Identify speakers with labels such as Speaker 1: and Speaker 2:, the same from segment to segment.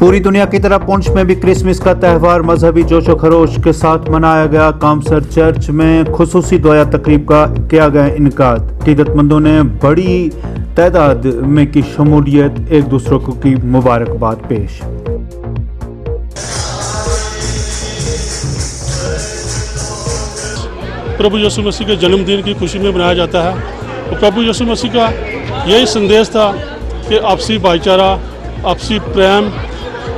Speaker 1: पूरी दुनिया की तरह पुंछ में भी क्रिसमस का त्यौहार मजहबी जोशो खरोश के साथ मनाया गया। कामसर चर्च में खुसूसी दुआ तकरीब का किया गया इनकाद। अकीदतमंदों ने बड़ी तादाद में की शमूलियत, एक दूसरे को की मुबारकबाद पेश।
Speaker 2: प्रभु यीशु मसीह के जन्मदिन की खुशी में मनाया जाता है। तो प्रभु यीशु मसीह का यही संदेश था कि आपसी भाईचारा, आपसी प्रेम,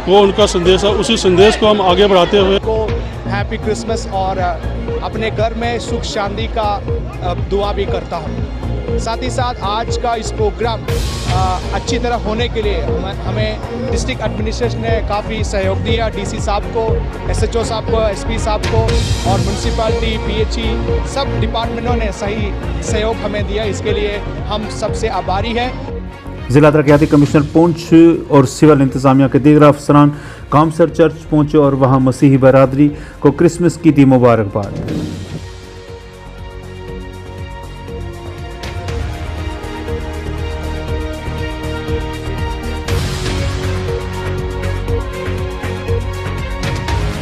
Speaker 2: वो उनका संदेश है। उसी संदेश को हम आगे बढ़ाते हुए
Speaker 3: हैप्पी क्रिसमस और अपने घर में सुख शांति का दुआ भी करता हूँ। साथ ही साथ आज का इस प्रोग्राम अच्छी तरह होने के लिए हमें डिस्ट्रिक्ट एडमिनिस्ट्रेशन ने काफ़ी सहयोग दिया। डीसी साहब को, एसएचओ साहब को, एसपी साहब को और म्यूनसिपालिटी, पीएचई सब डिपार्टमेंटों ने सही सहयोग हमें दिया। इसके लिए हम सबसे आभारी हैं।
Speaker 1: जिला तरक्याती कमिश्नर पुंछ और सिविल इंतजामिया के दीगर अफसरान कामसर चर्च पहुंचे और वहां मसीही बरादरी को क्रिसमस की दी मुबारकबाद।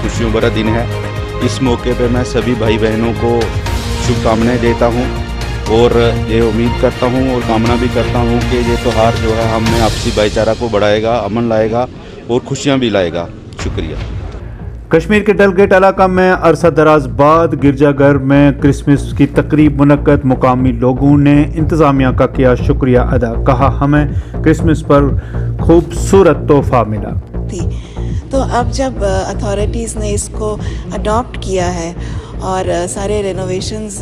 Speaker 4: खुशियों भरा दिन है। इस मौके पे मैं सभी भाई बहनों को शुभकामनाएं देता हूं और ये उम्मीद करता हूं और कामना भी करता हूं कि ये त्यौहार जो है हमें आपसी भाईचारा को बढ़ाएगा, अमन लाएगा और खुशियां भी लाएगा। शुक्रिया।
Speaker 1: कश्मीर के डलगेट इलाका में अरसा दराज बाद गिरजाघर में क्रिसमस की तकरीब मुनक्कद। मुकामी लोगों ने इंतजामिया का किया शुक्रिया अदा। कहा, हमें क्रिसमस पर खूबसूरत तोहफा मिला।
Speaker 5: तो अब जब अथॉरिटीज़ ने इसको अडॉप्ट किया है और सारे रेनोवेशंस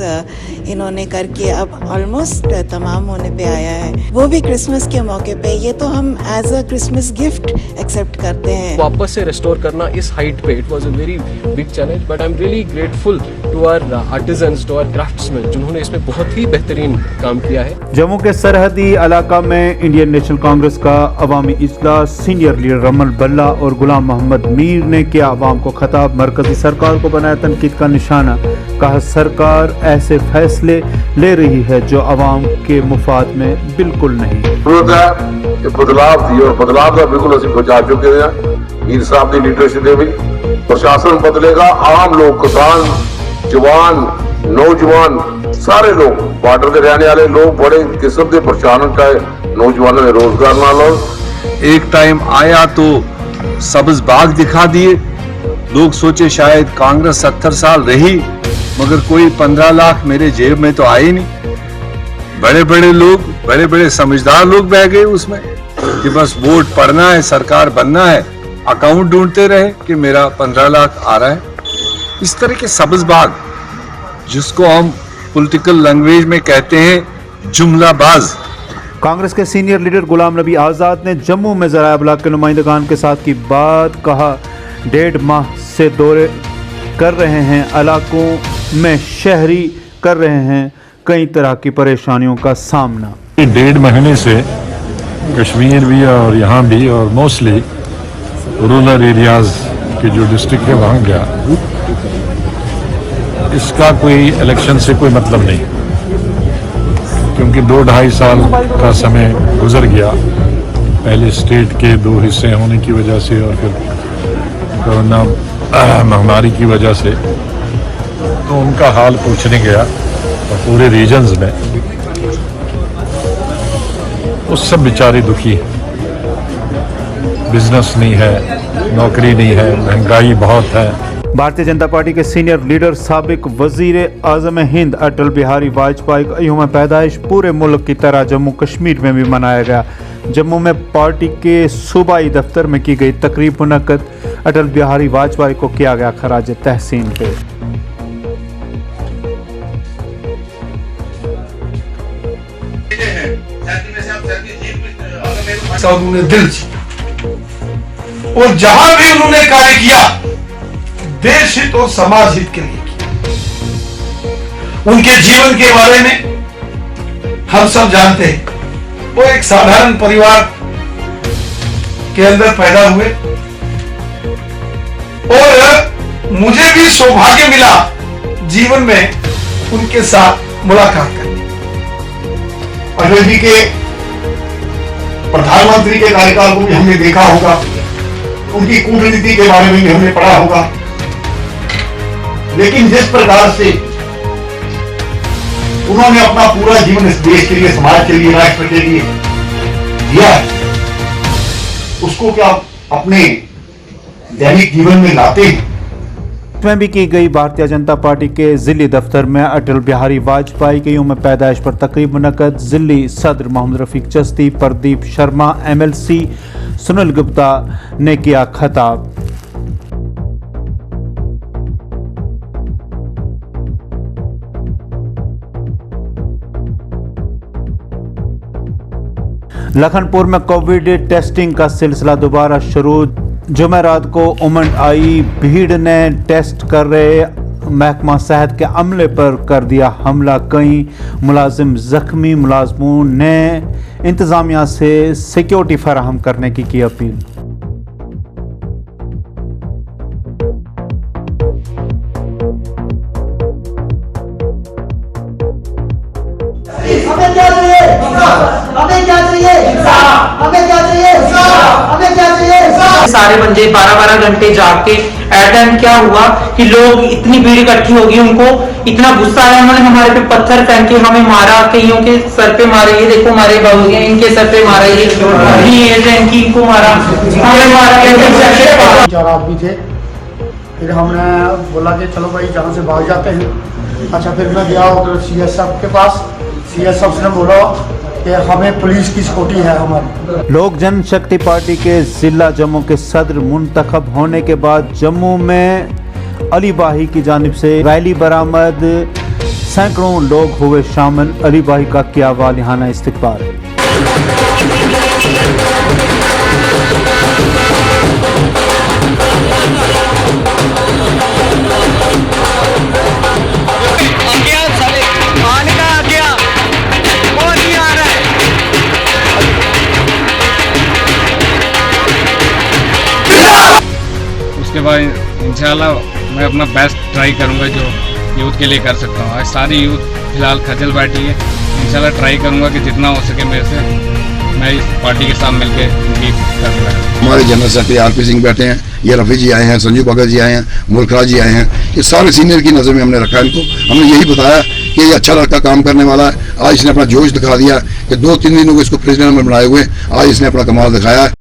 Speaker 5: इन्होंने करके अब ऑलमोस्ट तमाम होने पे आया है, वो भी क्रिसमस के मौके पे, ये तो हम as a Christmas gift accept करते हैं।
Speaker 6: वापस से रिस्टोर करना इस हाइट पे, it was a very big challenge, but I am really grateful to our artisans, to our craftsmen, जिन्होंने इसमें बहुत ही बेहतरीन काम किया है।
Speaker 1: जम्मू के सरहदी इलाका में इंडियन नेशनल कांग्रेस का अवामी इजलास। सीनियर लीडर रमल बल्ला और गुलाम मोहम्मद मीर ने किया अवाम को खिताब। मरकजी सरकार को बनाया तनकीद का निशाना। कहा, सरकार ऐसे फैसले ले रही है जो अवाम के मुफाद में बिल्कुल नहीं।
Speaker 7: बदलाव थी और बदलाव का बिल्कुल असं पहुंचा चुके हैं। मीर साहब की लीडरशिप में भी प्रशासन बदलेगा। आम लोग, किसान, जवान, नौजवान, सारे लोग, बॉर्डर के रहने वाले लोग बड़े किस्म के परेशान, चाहे नौजवानों ने रोजगार ना लो।
Speaker 8: एक टाइम आया तो सब्ज बाग दिखा दिए। लोग सोचे शायद कांग्रेस 70 साल रही, मगर कोई 15 लाख मेरे जेब में तो आए नहीं। बड़े बड़े लोग, बड़े बड़े समझदार लोग बह गए उसमें कि बस वोट पड़ना है, सरकार बनना है, अकाउंट ढूंढते रहे कि मेरा 15 लाख आ रहा है। इस तरह के सब्ज बाग, जिसको हम पॉलिटिकल लैंग्वेज में कहते हैं जुमलाबाज।
Speaker 1: कांग्रेस के सीनियर लीडर गुलाम नबी आज़ाद ने जम्मू में ज़राए अबलाग के नुमाइंदगान के साथ की बात। कहा, 1.5 माह से दौरे कर रहे हैं, इलाकों में शहरी कर रहे हैं कई तरह की परेशानियों का सामना।
Speaker 9: 1.5 महीने से कश्मीर भी और यहाँ भी और मोस्टली रूरल एरियाज के जो डिस्ट्रिक्ट है वहाँ गया। इसका कोई इलेक्शन से कोई मतलब नहीं, क्योंकि 2-2.5 साल का समय गुजर गया। पहले स्टेट के 2 हिस्से होने की वजह से और फिर कोरोना महामारी की वजह से, तो उनका हाल पूछने गया और पूरे रीजन्स में उस सब बेचारे दुखी हैं। बिजनेस नहीं है, नौकरी नहीं है, महंगाई बहुत है।
Speaker 1: भारतीय जनता पार्टी के सीनियर लीडर साबिक वजीर आजम हिंद अटल बिहारी वाजपेयी का यौम पैदाइश पूरे मुल्क की तरह जम्मू कश्मीर में भी मनाया गया। जम्मू में पार्टी के सूबाई दफ्तर में की गई तकरीब मुनक्कद। अटल बिहारी वाजपेयी को किया गया खराज तहसीन पेश।
Speaker 10: उन्होंने दिल और जहां भी उन्होंने कार्य किया, देश हित और समाज हित के लिए किया। उनके जीवन के बारे में हम सब जानते हैं। वो एक साधारण परिवार के अंदर पैदा हुए और मुझे भी सौभाग्य मिला जीवन में उनके साथ मुलाकात करने। अटल जी के प्रधानमंत्री के कार्यकाल को भी हमने देखा होगा। उनकी कूटनीति के बारे में भी हमने पढ़ा होगा। लेकिन जिस प्रकार से उन्होंने अपना पूरा जीवन इस देश के लिए, समाज के लिए, राष्ट्र के लिए दिया है, उसको क्या अपने दैनिक जीवन में लाते हैं।
Speaker 1: में भी की गई भारतीय जनता पार्टी के जिले दफ्तर में अटल बिहारी वाजपेयी के यौम पैदाइश पर तकरीब मुनक्कद। जिले सदर मोहम्मद रफीक चिश्ती, प्रदीप शर्मा, MLC सुनील गुप्ता ने किया खिताब। लखनपुर में कोविड टेस्टिंग का सिलसिला दोबारा शुरू। जुमेरात को उमंड आई भीड़ ने टेस्ट कर रहे महकमा सेहत के अमले पर कर दिया हमला। कई मुलाजिम जख्मी। मुलाजमों ने इंतजामिया से सिक्योरिटी फराहम करने की अपील।
Speaker 11: हमें क्या चाहिए? हमें क्या चाहिए? हमें क्या चाहिए? हमें क्या चाहिए?
Speaker 12: सारे बंदे 12-12 घंटे जाग के एट एंड क्या हुआ कि लोग इतनी भीड़ इकट्ठी होगी, उनको इतना गुस्सा आया, उन्होंने हमारे पे पत्थर फेंक के हमें मारा, कईयों के सर पे मारे, ये देखो हमारे बाबू हैं इनके सर पे मारा, ये इनकी इनको मारा, हमें मारा।
Speaker 11: 4 आदमी थे। फिर हमने बोला कि चलो भाई जहाँ से भाग जाते हैं। अच्छा, फिर मैं गया उधर CS साहब के पास। CS साहब ने बोला कि हमें पुलिस की सिक्योरिटी है हमारी।
Speaker 1: लोक जनशक्ति पार्टी के जिला जम्मू के सदर मुंतखब होने के बाद जम्मू में अली बाही की जानिब से रैली बरामद। सैकड़ों लोग हुए शामिल। अली बाही का किया वालिहाना इस्तकबाल।
Speaker 13: उसके बाद इंशाल्लाह मैं अपना बेस्ट ट्राई करूंगा जो यूथ के लिए कर सकता हूँ। आज सारी यूथ फिलहाल खजल बैठी है। इंशाल्लाह ट्राई करूंगा कि जितना हो सके मेरे से मैं इस पार्टी के साथ मिलकर उनकी कर रहा हूँ।
Speaker 14: हमारे जनरल सेक्रेटरी RP सिंह बैठे हैं, ये रफ़ी जी आए हैं, संजू भगत जी आए हैं, मुल्खराज जी आए हैं। ये सारे सीनियर की नज़र में हमने रखा है इनको। हमने यही बताया कि ये अच्छा लड़का काम करने वाला है। आज इसने अपना जोश दिखा दिया कि 2-3 दिनों को इसको प्रेसिडेंट में बनाए हुए आज इसने अपना कमाल दिखाया है।